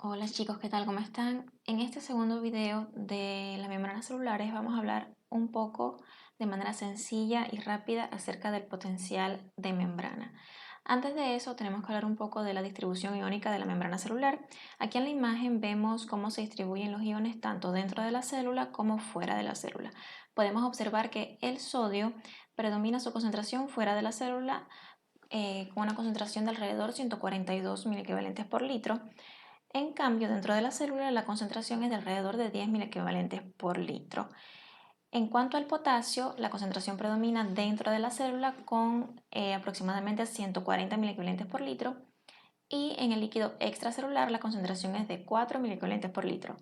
Hola chicos, ¿qué tal? ¿Cómo están? En este segundo video de las membranas celulares vamos a hablar un poco de manera sencilla y rápida acerca del potencial de membrana. Antes de eso tenemos que hablar un poco de la distribución iónica de la membrana celular. Aquí en la imagen vemos cómo se distribuyen los iones tanto dentro de la célula como fuera de la célula. Podemos observar que el sodio predomina su concentración fuera de la célula con una concentración de alrededor 142 miliequivalentes por litro. En cambio, dentro de la célula la concentración es de alrededor de 10 miliequivalentes por litro. En cuanto al potasio, la concentración predomina dentro de la célula con aproximadamente 140 miliequivalentes por litro y en el líquido extracelular la concentración es de 4 miliequivalentes por litro.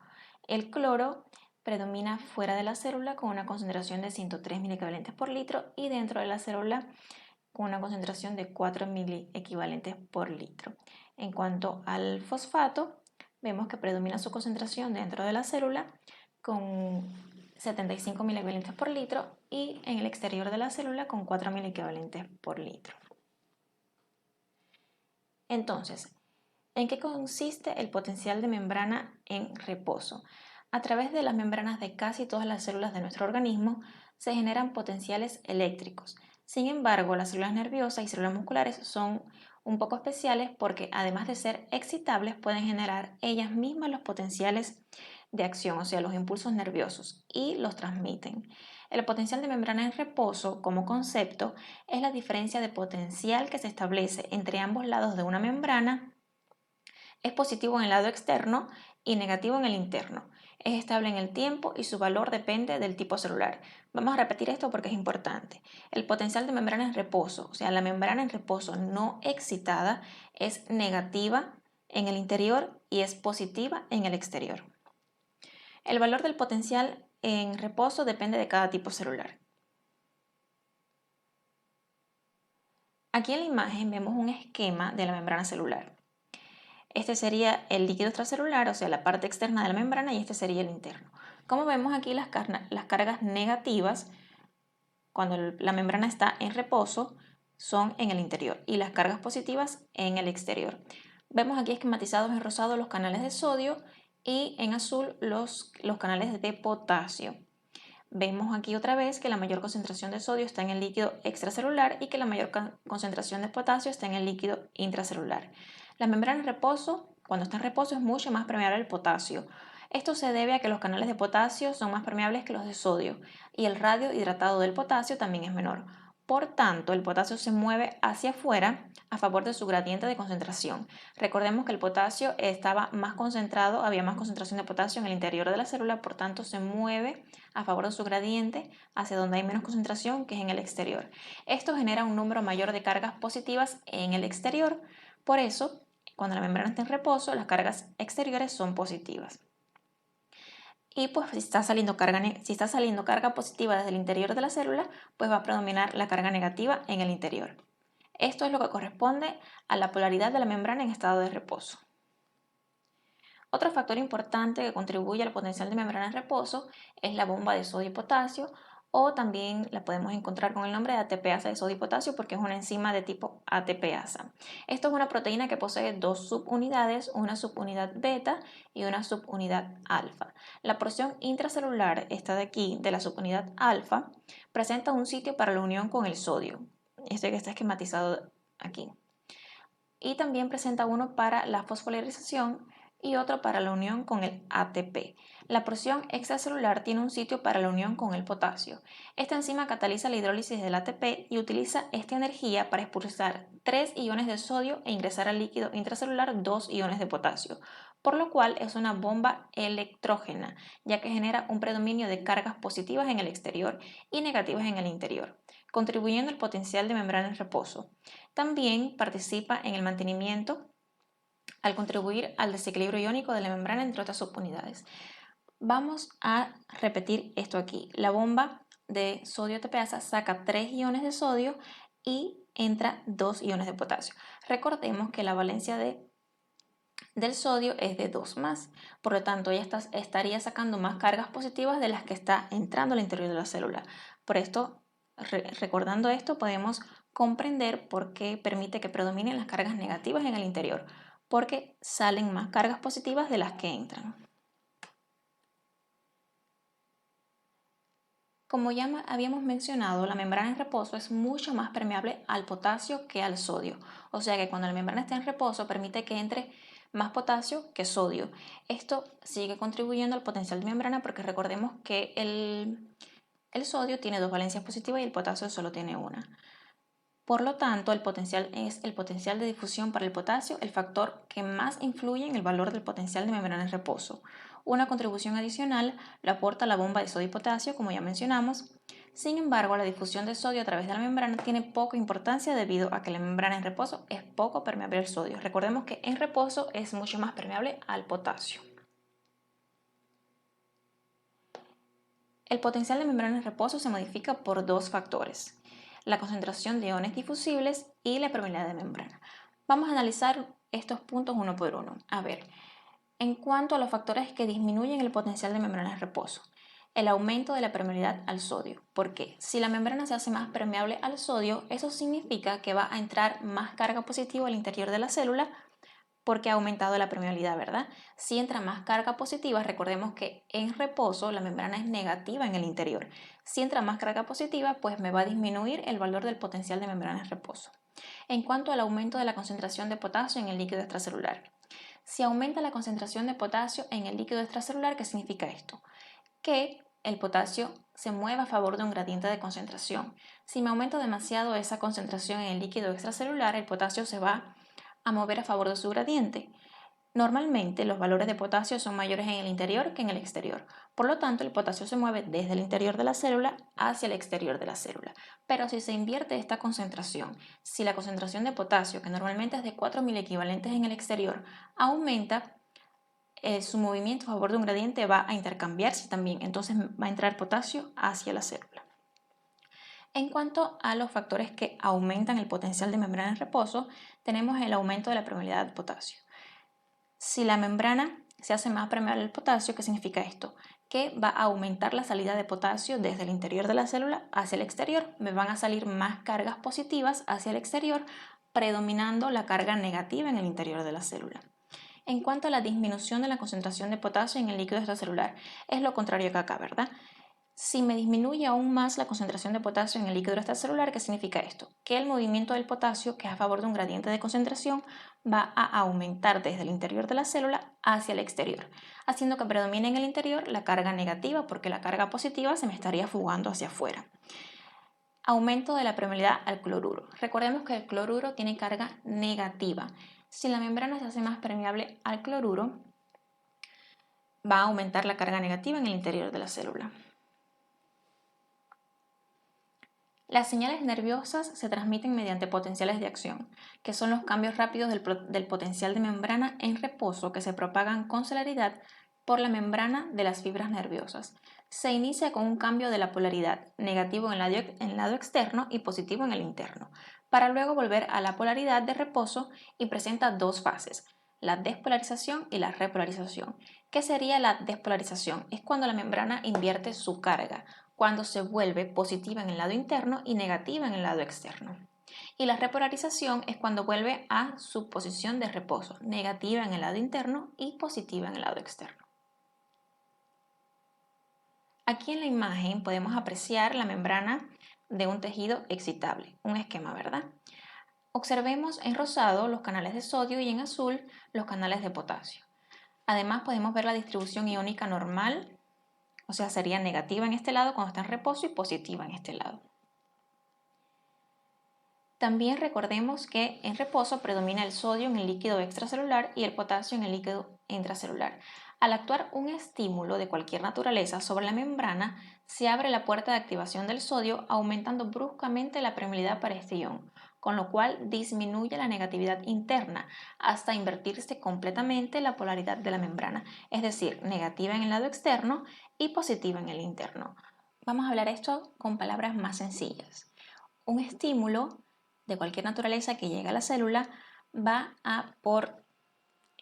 El cloro predomina fuera de la célula con una concentración de 103 miliequivalentes por litro y dentro de la célula con una concentración de 4 miliequivalentes por litro. En cuanto al fosfato, vemos que predomina su concentración dentro de la célula con 75 miliequivalentes por litro y en el exterior de la célula con 4 miliequivalentes por litro. Entonces, ¿en qué consiste el potencial de membrana en reposo? A través de las membranas de casi todas las células de nuestro organismo se generan potenciales eléctricos. Sin embargo, las células nerviosas y células musculares son un poco especiales porque además de ser excitables pueden generar ellas mismas los potenciales de acción, o sea, los impulsos nerviosos, y los transmiten. El potencial de membrana en reposo como concepto es la diferencia de potencial que se establece entre ambos lados de una membrana. Es positivo en el lado externo y negativo en el interno. Es estable en el tiempo y su valor depende del tipo celular. Vamos a repetir esto porque es importante. El potencial de membrana en reposo, o sea, la membrana en reposo no excitada, es negativa en el interior y es positiva en el exterior. El valor del potencial en reposo depende de cada tipo celular. Aquí en la imagen vemos un esquema de la membrana celular. Este sería el líquido extracelular, o sea, la parte externa de la membrana, y este sería el interno. Como vemos aquí, las cargas negativas, cuando la membrana está en reposo, son en el interior y las cargas positivas en el exterior. Vemos aquí esquematizados en rosado los canales de sodio y en azul los canales de potasio. Vemos aquí otra vez que la mayor concentración de sodio está en el líquido extracelular y que la mayor concentración de potasio está en el líquido intracelular. La membrana en reposo, cuando está en reposo, es mucho más permeable al potasio. Esto se debe a que los canales de potasio son más permeables que los de sodio y el radio hidratado del potasio también es menor. Por tanto, el potasio se mueve hacia afuera a favor de su gradiente de concentración. Recordemos que el potasio estaba más concentrado, había más concentración de potasio en el interior de la célula, por tanto se mueve a favor de su gradiente hacia donde hay menos concentración, que es en el exterior. Esto genera un número mayor de cargas positivas en el exterior. Por eso, cuando la membrana está en reposo, las cargas exteriores son positivas. Y pues si está saliendo carga positiva desde el interior de la célula, pues va a predominar la carga negativa en el interior. Esto es lo que corresponde a la polaridad de la membrana en estado de reposo. Otro factor importante que contribuye al potencial de membrana en reposo es la bomba de sodio y potasio, o también la podemos encontrar con el nombre de ATPasa de sodio y potasio porque es una enzima de tipo ATPasa. Esto es una proteína que posee dos subunidades, una subunidad beta y una subunidad alfa. La porción intracelular, esta de aquí, de la subunidad alfa, presenta un sitio para la unión con el sodio, este que está esquematizado aquí. Y también presenta uno para la fosfolarización y otro para la unión con el ATP. La porción extracelular tiene un sitio para la unión con el potasio. Esta enzima cataliza la hidrólisis del ATP y utiliza esta energía para expulsar 3 iones de sodio e ingresar al líquido intracelular 2 iones de potasio, por lo cual es una bomba electrógena, ya que genera un predominio de cargas positivas en el exterior y negativas en el interior, contribuyendo al potencial de membrana en reposo. También participa en el mantenimiento al contribuir al desequilibrio iónico de la membrana entre otras subunidades. Vamos a repetir esto aquí. La bomba de sodio ATPasa saca 3 iones de sodio y entra 2 iones de potasio. Recordemos que la valencia del sodio es de 2 más, por lo tanto ella estaría sacando más cargas positivas de las que está entrando al interior de la célula. Por esto, recordando esto, podemos comprender por qué permite que predominen las cargas negativas en el interior, porque salen más cargas positivas de las que entran. Como ya habíamos mencionado, la membrana en reposo es mucho más permeable al potasio que al sodio. O sea que cuando la membrana está en reposo permite que entre más potasio que sodio. Esto sigue contribuyendo al potencial de membrana porque recordemos que el sodio tiene dos valencias positivas y el potasio solo tiene una. Por lo tanto, el potencial es el potencial de difusión para el potasio, el factor que más influye en el valor del potencial de membrana en reposo. Una contribución adicional la aporta la bomba de sodio y potasio, como ya mencionamos. Sin embargo, la difusión de sodio a través de la membrana tiene poca importancia debido a que la membrana en reposo es poco permeable al sodio. Recordemos que en reposo es mucho más permeable al potasio. El potencial de membrana en reposo se modifica por dos factores: la concentración de iones difusibles y la permeabilidad de membrana. Vamos a analizar estos puntos uno por uno. A ver, en cuanto a los factores que disminuyen el potencial de membrana en reposo, el aumento de la permeabilidad al sodio. Porque si la membrana se hace más permeable al sodio, eso significa que va a entrar más carga positiva al interior de la célula porque ha aumentado la permeabilidad, ¿verdad? Si entra más carga positiva, recordemos que en reposo la membrana es negativa en el interior. Si entra más carga positiva, pues me va a disminuir el valor del potencial de membrana en reposo. En cuanto al aumento de la concentración de potasio en el líquido extracelular. Si aumenta la concentración de potasio en el líquido extracelular, ¿qué significa esto? Que el potasio se mueve a favor de un gradiente de concentración. Si me aumento demasiado esa concentración en el líquido extracelular, el potasio se va a mover a favor de su gradiente. Normalmente los valores de potasio son mayores en el interior que en el exterior. Por lo tanto, el potasio se mueve desde el interior de la célula hacia el exterior de la célula. Pero si se invierte esta concentración, si la concentración de potasio, que normalmente es de 4.000 equivalentes en el exterior, aumenta, su movimiento a favor de un gradiente va a intercambiarse también. Entonces va a entrar potasio hacia la célula. En cuanto a los factores que aumentan el potencial de membrana en reposo, tenemos el aumento de la permeabilidad del potasio. Si la membrana se hace más permeable al potasio, ¿qué significa esto? Que va a aumentar la salida de potasio desde el interior de la célula hacia el exterior. Me van a salir más cargas positivas hacia el exterior, predominando la carga negativa en el interior de la célula. En cuanto a la disminución de la concentración de potasio en el líquido extracelular, es lo contrario que acá, ¿verdad? Si me disminuye aún más la concentración de potasio en el líquido extracelular, ¿qué significa esto? Que el movimiento del potasio, que es a favor de un gradiente de concentración, va a aumentar desde el interior de la célula hacia el exterior, haciendo que predomine en el interior la carga negativa, porque la carga positiva se me estaría fugando hacia afuera. Aumento de la permeabilidad al cloruro. Recordemos que el cloruro tiene carga negativa. Si la membrana se hace más permeable al cloruro, va a aumentar la carga negativa en el interior de la célula. Las señales nerviosas se transmiten mediante potenciales de acción, que son los cambios rápidos del potencial de membrana en reposo que se propagan con celeridad por la membrana de las fibras nerviosas. Se inicia con un cambio de la polaridad, negativo en el lado externo y positivo en el interno, para luego volver a la polaridad de reposo y presenta dos fases: la despolarización y la repolarización. ¿Qué sería la despolarización? Es cuando la membrana invierte su carga, cuando se vuelve positiva en el lado interno y negativa en el lado externo. Y la repolarización es cuando vuelve a su posición de reposo, negativa en el lado interno y positiva en el lado externo. Aquí en la imagen podemos apreciar la membrana de un tejido excitable, un esquema, ¿verdad? Observemos en rosado los canales de sodio y en azul los canales de potasio. Además podemos ver la distribución iónica normal, o sea, sería negativa en este lado cuando está en reposo y positiva en este lado. También recordemos que en reposo predomina el sodio en el líquido extracelular y el potasio en el líquido intracelular. Al actuar un estímulo de cualquier naturaleza sobre la membrana, se abre la puerta de activación del sodio, aumentando bruscamente la permeabilidad para este ion, con lo cual disminuye la negatividad interna hasta invertirse completamente la polaridad de la membrana, es decir, negativa en el lado externo y positiva en el interno. Vamos a hablar esto con palabras más sencillas. Un estímulo de cualquier naturaleza que llegue a la célula va a, por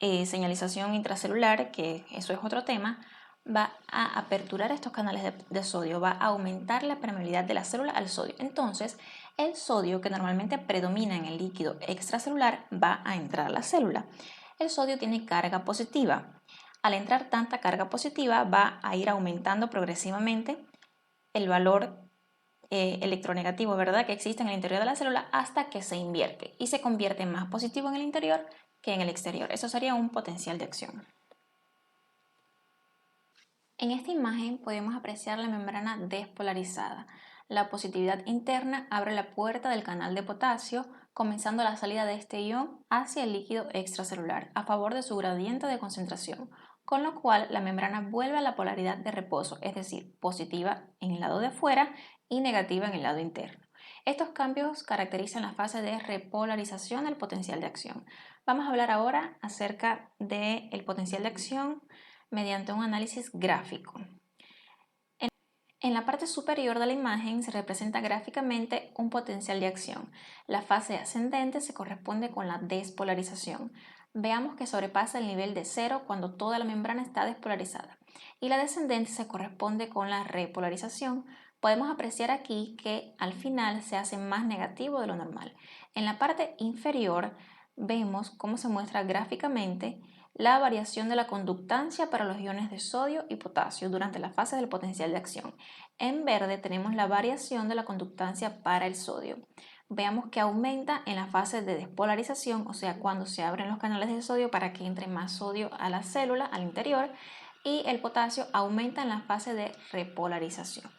señalización intracelular, que eso es otro tema, va a aperturar estos canales de sodio, va a aumentar la permeabilidad de la célula al sodio. Entonces, el sodio, que normalmente predomina en el líquido extracelular, va a entrar a la célula. El sodio tiene carga positiva. Al entrar tanta carga positiva va a ir aumentando progresivamente el valor electronegativo, ¿verdad?, que existe en el interior de la célula hasta que se invierte y se convierte más positivo en el interior que en el exterior. Eso sería un potencial de acción. En esta imagen podemos apreciar la membrana despolarizada. La positividad interna abre la puerta del canal de potasio, comenzando la salida de este ion hacia el líquido extracelular a favor de su gradiente de concentración, con lo cual la membrana vuelve a la polaridad de reposo, es decir, positiva en el lado de afuera y negativa en el lado interno. Estos cambios caracterizan la fase de repolarización del potencial de acción. Vamos a hablar ahora acerca del potencial de acción mediante un análisis gráfico. En la parte superior de la imagen se representa gráficamente un potencial de acción. La fase ascendente se corresponde con la despolarización. Veamos que sobrepasa el nivel de 0 cuando toda la membrana está despolarizada. Y la descendente se corresponde con la repolarización. Podemos apreciar aquí que al final se hace más negativo de lo normal. En la parte inferior vemos cómo se muestra gráficamente la variación de la conductancia para los iones de sodio y potasio durante la fase del potencial de acción. En verde tenemos la variación de la conductancia para el sodio. Veamos que aumenta en la fase de despolarización, o sea, cuando se abren los canales de sodio para que entre más sodio a la célula, al interior, y el potasio aumenta en la fase de repolarización.